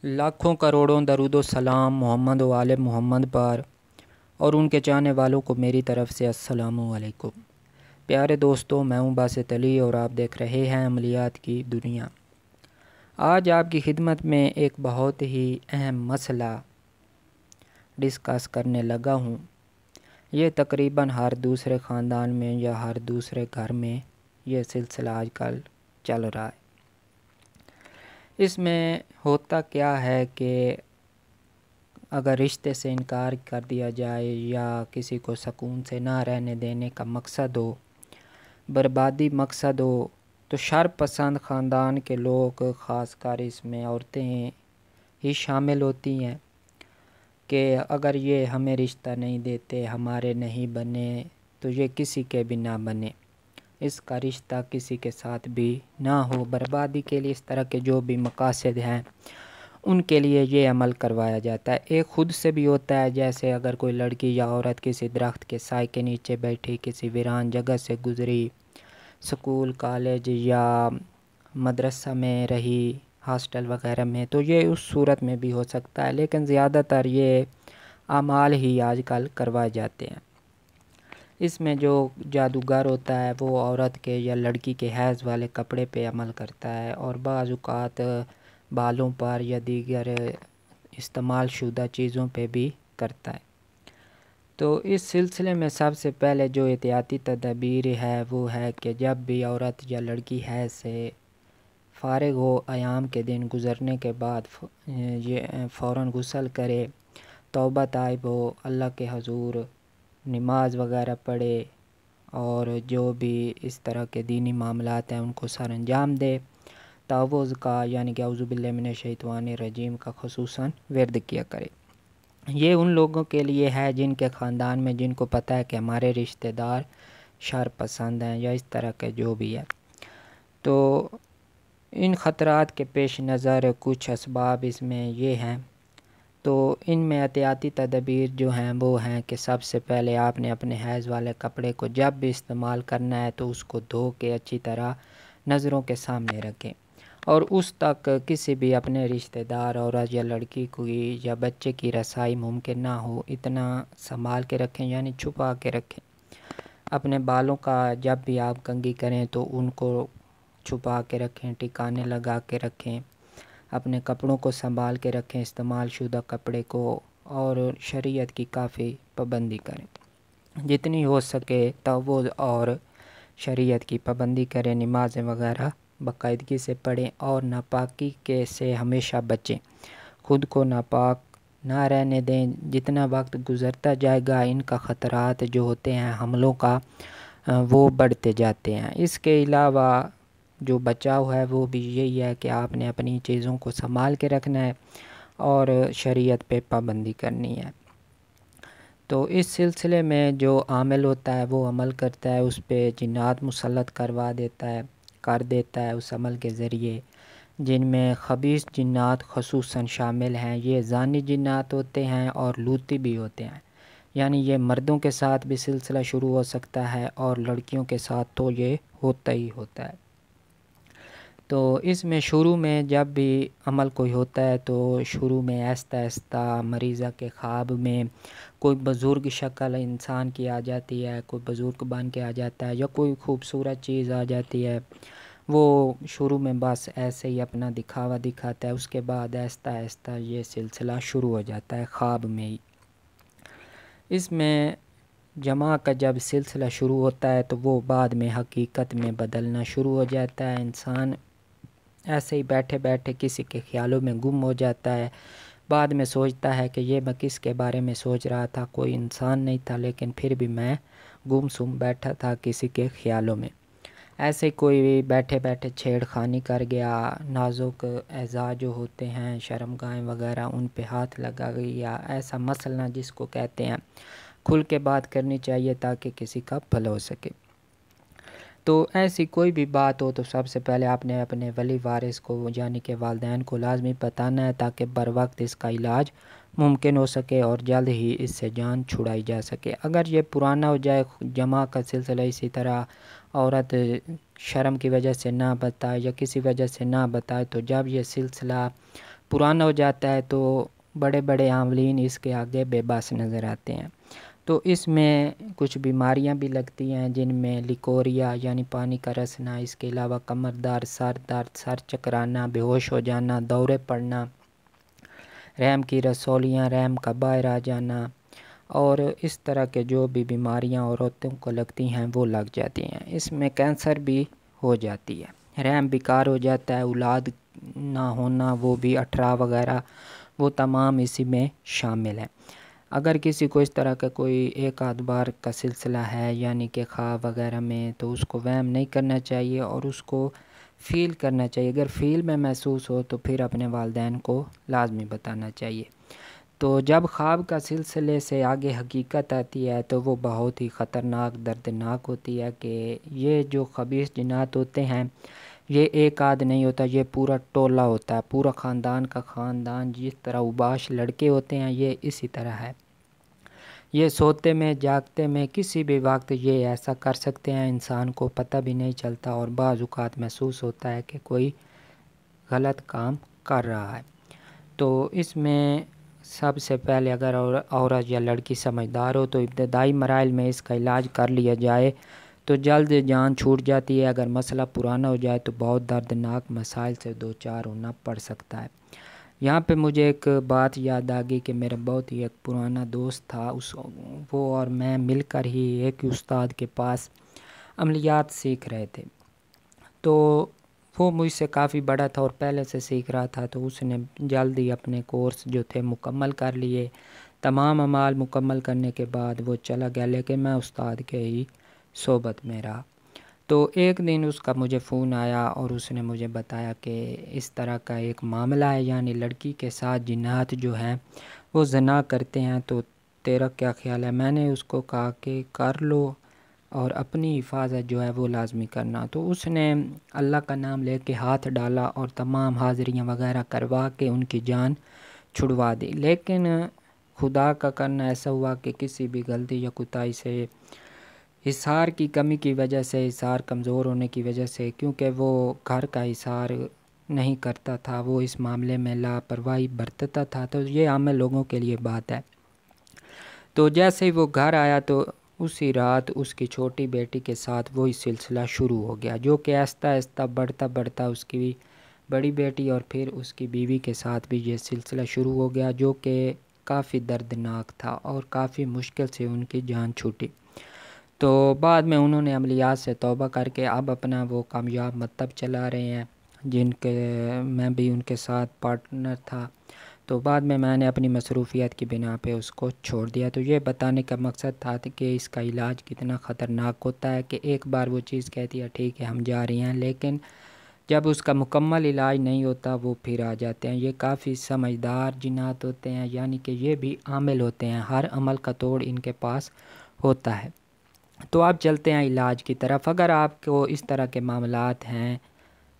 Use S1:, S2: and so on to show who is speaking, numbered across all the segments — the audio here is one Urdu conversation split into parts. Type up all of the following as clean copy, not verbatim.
S1: لاکھوں کروڑوں درود و سلام محمد و آل محمد پر اور ان کے چاہنے والوں کو میری طرف سے السلام علیکم۔ پیارے دوستو، میں ہوں باسط علی اور آپ دیکھ رہے ہیں عملیات کی دنیا۔ آج آپ کی خدمت میں ایک بہت ہی اہم مسئلہ ڈسکس کرنے لگا ہوں۔ یہ تقریباً ہر دوسرے خاندان میں یا ہر دوسرے گھر میں یہ سلسلہ آج کل چل رہا ہے۔ اس میں ہوتا کیا ہے کہ اگر رشتے سے انکار کر دیا جائے یا کسی کو سکون سے نہ رہنے دینے کا مقصد ہو، بربادی مقصد ہو، تو شر پسند خاندان کے لوگ، خاص کر اس میں عورتیں ہی شامل ہوتی ہیں کہ اگر یہ ہمیں رشتہ نہیں دیتے، ہمارے نہیں بنے، تو یہ کسی کے بھی نہ بنے، اس کا رشتہ کسی کے ساتھ بھی نہ ہو۔ بربادی کے لیے اس طرح کے جو بھی مقاصد ہیں ان کے لیے یہ عمل کروایا جاتا ہے۔ ایک خود سے بھی ہوتا ہے، جیسے اگر کوئی لڑکی یا عورت کسی درخت کے سائے کے نیچے بیٹھی، کسی ویران جگہ سے گزری، سکول، کالج یا مدرسہ میں رہی، ہاسٹل وغیرہ میں، تو یہ اس صورت میں بھی ہو سکتا ہے، لیکن زیادہ تر یہ اعمال ہی آج کل کروائے جاتے ہیں۔ اس میں جو جادوگر ہوتا ہے وہ عورت کے یا لڑکی کے حیض والے کپڑے پہ عمل کرتا ہے اور بعض اوقات بالوں پر یا دیگر استعمال شدہ چیزوں پہ بھی کرتا ہے۔ تو اس سلسلے میں سب سے پہلے جو احتیاطی تدابیر ہے وہ ہے کہ جب بھی عورت یا لڑکی حیض سے فارغ ہو، ایام کے دن گزرنے کے بعد یہ فوراً غسل کرے، توبہ طائب ہو، اللہ کے حضور نماز وغیرہ پڑھے اور جو بھی اس طرح کے دینی معاملات ہیں ان کو سر انجام دے، تعوذ کا یعنی کہ اعوذ باللہ من الشیطان الرجیم کا خصوصاً ورد کیا کرے۔ یہ ان لوگوں کے لیے ہے جن کے خاندان میں جن کو پتہ ہے کہ ہمارے رشتہ دار شر پسند ہیں یا اس طرح کے جو بھی ہے۔ تو ان خطرات کے پیش نظر کچھ اسباب اس میں یہ ہیں۔ تو ان میں احتیاطی تدابیر جو ہیں وہ ہیں کہ سب سے پہلے آپ نے اپنے حیض والے کپڑے کو جب بھی استعمال کرنا ہے تو اس کو دھو کے اچھی طرح نظروں کے سامنے رکھیں اور اس تک کسی بھی اپنے رشتہ دار عورت یا لڑکی کی یا بچے کی رسائی ممکن نہ ہو، اتنا سنبھال کے رکھیں، یعنی چھپا کے رکھیں۔ اپنے بالوں کا جب بھی آپ کنگھی کریں تو ان کو چھپا کے رکھیں، ٹکانے لگا کے رکھیں، اپنے کپڑوں کو سنبھال کے رکھیں، استعمال شدہ کپڑے کو، اور شریعت کی کافی پابندی کریں، جتنی ہو سکے تعوذ اور شریعت کی پابندی کریں، نمازیں وغیرہ باقاعدگی سے پڑھیں اور ناپاکی کے سے ہمیشہ بچیں، خود کو ناپاک نہ رہنے دیں۔ جتنا وقت گزرتا جائے گا ان کا خطرات جو ہوتے ہیں حملوں کا وہ بڑھتے جاتے ہیں۔ اس کے علاوہ جو بچاؤ ہے وہ بھی یہی ہے کہ آپ نے اپنی چیزوں کو سنبھال کے رکھنا ہے اور شریعت پہ پابندی کرنی ہے۔ تو اس سلسلے میں جو عامل ہوتا ہے وہ عمل کرتا ہے، اس پہ جنات مسلط کر دیتا ہے اس عمل کے ذریعے، جن میں خبیث جنات خصوصاً شامل ہیں۔ یہ زانی جنات ہوتے ہیں اور لوتی بھی ہوتے ہیں، یعنی یہ مردوں کے ساتھ بھی سلسلہ شروع ہو سکتا ہے اور لڑکیوں کے ساتھ تو یہ ہوتا ہی ہوتا ہے۔ تو اس میں شروع میں جب بھی عمل کوئی ہوتا ہے تو شروع میں آہستہ آہستہ مریضہ کے خواب میں کوئی بزرگ شکل انسان کی آ جاتی ہے، کوئی بزرگ بن کے آ جاتا ہے یا کوئی خوبصورت چیز آ جاتی ہے، وہ شروع میں بس ایسے ہی اپنا دکھاوا دکھاتا ہے، اس کے بعد آہستہ آہستہ یہ سلسلہ شروع ہو جاتا ہے خواب میں ہی۔ اس میں جمع کا جب سلسلہ شروع ہوتا ہے تو وہ بعد میں حقیقت میں بدلنا شروع ہو جاتا ہے، انسان ایسے ہی بیٹھے بیٹھے کسی کے خیالوں میں گم ہو جاتا ہے، بعد میں سوچتا ہے کہ یہ میں کس کے بارے میں سوچ رہا تھا، کوئی انسان نہیں تھا لیکن پھر بھی میں گم سم بیٹھا تھا کسی کے خیالوں میں۔ ایسے کوئی بھی بیٹھے بیٹھے چھیڑ خانی کر گیا، نازک اعضاء جو ہوتے ہیں شرمگاہیں وغیرہ ان پہ ہاتھ لگا گیا، ایسا مسئلہ جس کو کہتے ہیں، کھل کے بات کرنی چاہیے تاکہ کسی کا بھلا ہو سکے۔ تو ایسی کوئی بھی بات ہو تو سب سے پہلے آپ نے اپنے ولی وارث کو یعنی کہ والدین کو لازمی بتانا ہے تاکہ بر وقت اس کا علاج ممکن ہو سکے اور جلد ہی اس سے جان چھڑائی جا سکے۔ اگر یہ پرانا ہو جائے جمع کا سلسلہ، اسی طرح عورت شرم کی وجہ سے نہ بتائے یا کسی وجہ سے نہ بتائے، تو جب یہ سلسلہ پرانا ہو جاتا ہے تو بڑے بڑے عاملین اس کے آگے بے بس نظر آتے ہیں۔ تو اس میں کچھ بیماریاں بھی لگتی ہیں، جن میں لیکوریا یعنی پانی کا رسنا، اس کے علاوہ کمر درد، سر درد، سر چکرانا، بے ہوش ہو جانا، دورے پڑنا، رحم کی رسولیاں، رحم کا باہر آ جانا، اور اس طرح کے جو بھی بیماریاں عورتوں کو لگتی ہیں وہ لگ جاتی ہیں۔ اس میں کینسر بھی ہو جاتی ہے، رحم بیکار ہو جاتا ہے، اولاد نہ ہونا، وہ بھی 18 وغیرہ، وہ تمام اسی میں شامل ہیں۔ اگر کسی کو اس طرح کا کوئی ایک آدھ بار کا سلسلہ ہے یعنی کہ خواب وغیرہ میں، تو اس کو وہم نہیں کرنا چاہیے اور اس کو فیل کرنا چاہیے۔ اگر فیل میں محسوس ہو تو پھر اپنے والدین کو لازمی بتانا چاہیے۔ تو جب خواب کا سلسلے سے آگے حقیقت آتی ہے تو وہ بہت ہی خطرناک، دردناک ہوتی ہے کہ یہ جو خبیث جنات ہوتے ہیں یہ ایک آدھ نہیں ہوتا، یہ پورا ٹولہ ہوتا ہے، پورا خاندان کا خاندان۔ جس طرح اوباش لڑکے ہوتے ہیں یہ اسی طرح ہے، یہ سوتے میں جاگتے میں کسی بھی وقت یہ ایسا کر سکتے ہیں، انسان کو پتہ بھی نہیں چلتا اور بعض اوقات محسوس ہوتا ہے کہ کوئی غلط کام کر رہا ہے۔ تو اس میں سب سے پہلے اگر عورت یا لڑکی سمجھدار ہو تو ابتدائی مراحل میں اس کا علاج کر لیا جائے تو جلد جان چھوٹ جاتی ہے۔ اگر مسئلہ پرانا ہو جائے تو بہت دردناک مسائل سے دوچار ہونا پڑ سکتا ہے۔ یہاں پہ مجھے ایک بات یاد آ گئی کہ میرا بہت ہی ایک پرانا دوست تھا، وہ اور میں مل کر ہی ایک استاد کے پاس عملیات سیکھ رہے تھے۔ تو وہ مجھ سے کافی بڑا تھا اور پہلے سے سیکھ رہا تھا، تو اس نے جلدی اپنے کورس جو تھے مکمل کر لیے۔ تمام اعمال مکمل کرنے کے بعد وہ چلا گیا، لیکن میں استاد کے ہی صحبت میں رہا۔ تو ایک دن اس کا مجھے فون آیا اور اس نے مجھے بتایا کہ اس طرح کا ایک معاملہ ہے، یعنی لڑکی کے ساتھ جنات جو ہیں وہ زنا کرتے ہیں، تو تیرا کیا خیال ہے؟ میں نے اس کو کہا کہ کر لو اور اپنی حفاظت جو ہے وہ لازمی کرنا۔ تو اس نے اللہ کا نام لے کے ہاتھ ڈالا اور تمام حاضریاں وغیرہ کروا کے ان کی جان چھڑوا دی۔ لیکن خدا کا کرنا ایسا ہوا کہ کسی بھی غلطی یا کوتاہی سے، حصار کی کمی کی وجہ سے، حصار کمزور ہونے کی وجہ سے، کیونکہ وہ گھر کا حصار نہیں کرتا تھا، وہ اس معاملے میں لاپرواہی برتتا تھا، تو یہ عام لوگوں کے لیے بات ہے۔ تو جیسے ہی وہ گھر آیا تو اسی رات اس کی چھوٹی بیٹی کے ساتھ وہی سلسلہ شروع ہو گیا، جو کہ آہستہ آہستہ بڑھتا اس کی بڑی بیٹی اور پھر اس کی بیوی کے ساتھ بھی یہ سلسلہ شروع ہو گیا، جو کہ کافی دردناک تھا اور کافی مشکل سے ان کی جان چھوٹی۔ تو بعد میں انہوں نے عملیات سے توبہ کر کے اب اپنا وہ کامیاب مکتب چلا رہے ہیں، جن کے میں بھی ان کے ساتھ پارٹنر تھا۔ تو بعد میں نے اپنی مصروفیت کی بنا پہ اس کو چھوڑ دیا۔ تو یہ بتانے کا مقصد تھا کہ اس کا علاج کتنا خطرناک ہوتا ہے کہ ایک بار وہ چیز کہتی ہے ٹھیک ہے ہم جا رہے ہیں، لیکن جب اس کا مکمل علاج نہیں ہوتا وہ پھر آ جاتے ہیں۔ یہ کافی سمجھدار جنات ہوتے ہیں، یعنی کہ یہ بھی عامل ہوتے ہیں، ہر عمل کا توڑ ان کے پاس ہوتا ہے۔ تو آپ چلتے ہیں علاج کی طرف۔ اگر آپ کو اس طرح کے معاملات ہیں،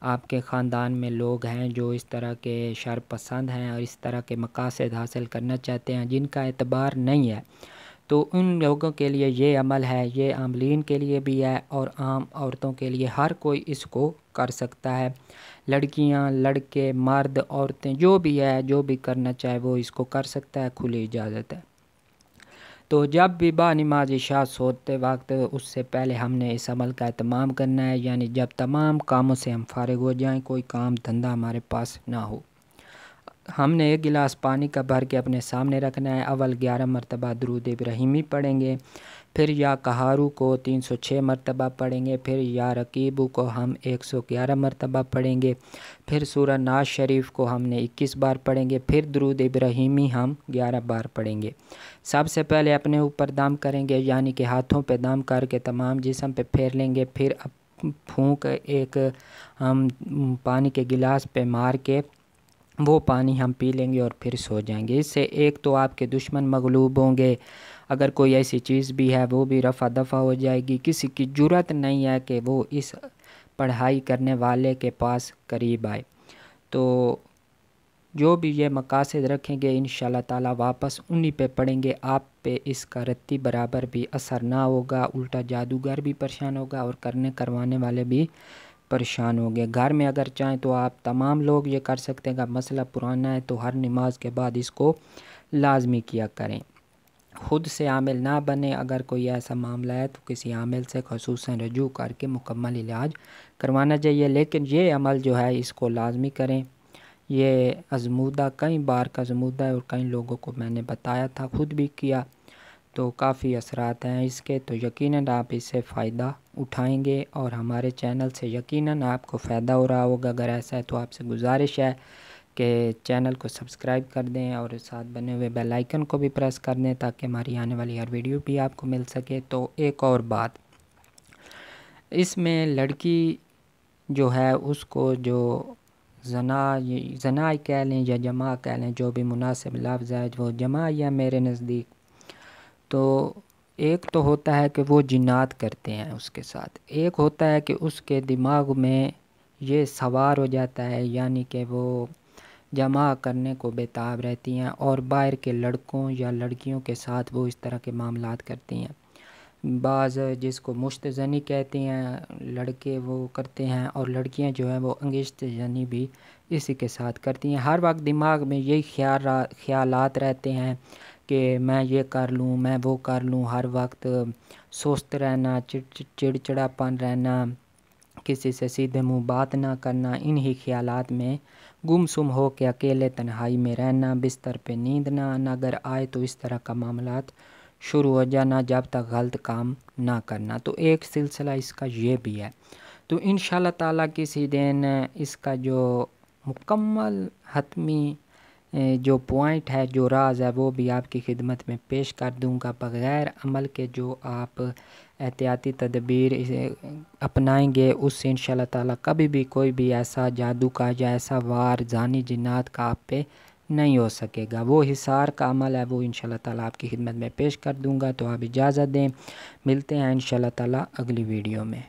S1: آپ کے خاندان میں لوگ ہیں جو اس طرح کے شر پسند ہیں اور اس طرح کے مقاصد حاصل کرنا چاہتے ہیں جن کا اعتبار نہیں ہے، تو ان لوگوں کے لیے یہ عمل ہے، یہ عاملین کے لیے بھی ہے اور عام عورتوں کے لیے، ہر کوئی اس کو کر سکتا ہے۔ لڑکیاں، لڑکے، مرد، عورتیں، جو بھی ہے، جو بھی کرنا چاہے وہ اس کو کر سکتا ہے، کھلی اجازت ہے۔ تو جب بھی با نماز عشاء سوتے وقت اس سے پہلے ہم نے اس عمل کا اہتمام کرنا ہے، یعنی جب تمام کاموں سے ہم فارغ ہو جائیں، کوئی کام دھندا ہمارے پاس نہ ہو، ہم نے ایک گلاس پانی کا بھر کے اپنے سامنے رکھنا ہے۔ اول 11 مرتبہ درود ابراہیمی پڑھیں گے، پھر یا قہارو کو 306 مرتبہ پڑھیں گے، پھر یا رقیبو کو ہم 111 مرتبہ پڑھیں گے، پھر سورہ ناز شریف کو ہم نے 21 بار پڑھیں گے، پھر درود ابراہیمی ہم 11 بار پڑھیں گے۔ سب سے پہلے اپنے اوپر دم کریں گے، یعنی کہ ہاتھوں پہ دم کر کے تمام جسم پہ پھیر لیں گے، پھر پھونک ایک ہم پانی کے گلاس پہ مار کے وہ پانی ہم پی لیں گے اور پھر سو جائیں گے۔ اس سے ایک تو آپ کے دشمن مغلوب ہوں گے، اگر کوئی ایسی چیز بھی ہے وہ بھی رفع دفع ہو جائے گی، کسی کی جرأت نہیں ہے کہ وہ اس پڑھائی کرنے والے کے پاس قریب آئے۔ تو جو بھی یہ مقاصد رکھیں گے انشاءاللہ تعالی واپس انہی پہ پڑیں گے، آپ پہ اس کا رتی برابر بھی اثر نہ ہوگا، الٹا جادوگر بھی پریشان ہوگا اور کرنے کروانے والے بھی پریشان ہو گئے۔ گھر میں اگر چاہیں تو آپ تمام لوگ یہ کر سکتے ہیں، اگر مسئلہ پرانا ہے تو ہر نماز کے بعد اس کو لازمی کیا کریں۔ خود سے عامل نہ بنے، اگر کوئی ایسا معاملہ ہے تو کسی عامل سے خصوصاً رجوع کر کے مکمل علاج کروانا چاہیے، لیکن یہ عمل جو ہے اس کو لازمی کریں۔ یہ آزمودہ، کئی بار کا آزمودہ ہے اور کئی لوگوں کو میں نے بتایا تھا، خود بھی کیا، تو کافی اثرات ہیں اس کے، تو یقیناً آپ اس سے فائدہ اٹھائیں گے اور ہمارے چینل سے یقیناً آپ کو فائدہ ہو رہا ہوگا۔ اگر ایسا ہے تو آپ سے گزارش ہے کہ چینل کو سبسکرائب کر دیں اور ساتھ بنے ہوئے بیل آئیکن کو بھی پریس کر دیں تاکہ ہماری آنے والی ہر ویڈیو بھی آپ کو مل سکے۔ تو ایک اور بات، اس میں لڑکی جو ہے اس کو جو زنا کہہ لیں یا جماع کہہ لیں، جو بھی مناسب لفظ ہے، وہ جماع یا میرے نزدیک تو ایک تو ہوتا ہے کہ وہ جنات کرتے ہیں اس کے ساتھ، ایک ہوتا ہے کہ اس کے دماغ میں یہ سوار ہو جاتا ہے، یعنی کہ وہ جمع کرنے کو بےتاب رہتی ہیں اور باہر کے لڑکوں یا لڑکیوں کے ساتھ وہ اس طرح کے معاملات کرتی ہیں۔ بعض جس کو مشت زنی کہتے ہیں لڑکے وہ کرتے ہیں، اور لڑکیاں جو ہیں وہ انگشت زنی بھی اسی کے ساتھ کرتی ہیں۔ ہر وقت دماغ میں یہی خیالات رہتے ہیں کہ میں یہ کر لوں، میں وہ کر لوں، ہر وقت سست رہنا، چڑچڑاپن رہنا، کسی سے سیدھے منہ بات نہ کرنا، انہی خیالات میں گم سم ہو کے اکیلے تنہائی میں رہنا، بستر پہ نیند نہ آنا، اگر آئے تو اس طرح کا معاملات شروع ہو جانا جب تک غلط کام نہ کرنا۔ تو ایک سلسلہ اس کا یہ بھی ہے، تو انشاءاللہ تعالیٰ کسی دن اس کا جو مکمل حتمی جو پوائنٹ ہے، جو راز ہے، وہ بھی آپ کی خدمت میں پیش کر دوں گا۔ بغیر عمل کے جو آپ احتیاطی تدبیر اپنائیں گے، اس سے انشاءاللہ تعالیٰ کبھی بھی کوئی بھی ایسا جادو کا یا ایسا وار جانی جنات کا آپ پہ نہیں ہو سکے گا۔ وہ حصار کا عمل ہے، وہ انشاءاللہ تعالیٰ آپ کی خدمت میں پیش کر دوں گا۔ تو آپ اجازت دیں، ملتے ہیں انشاءاللہ تعالیٰ اگلی ویڈیو میں۔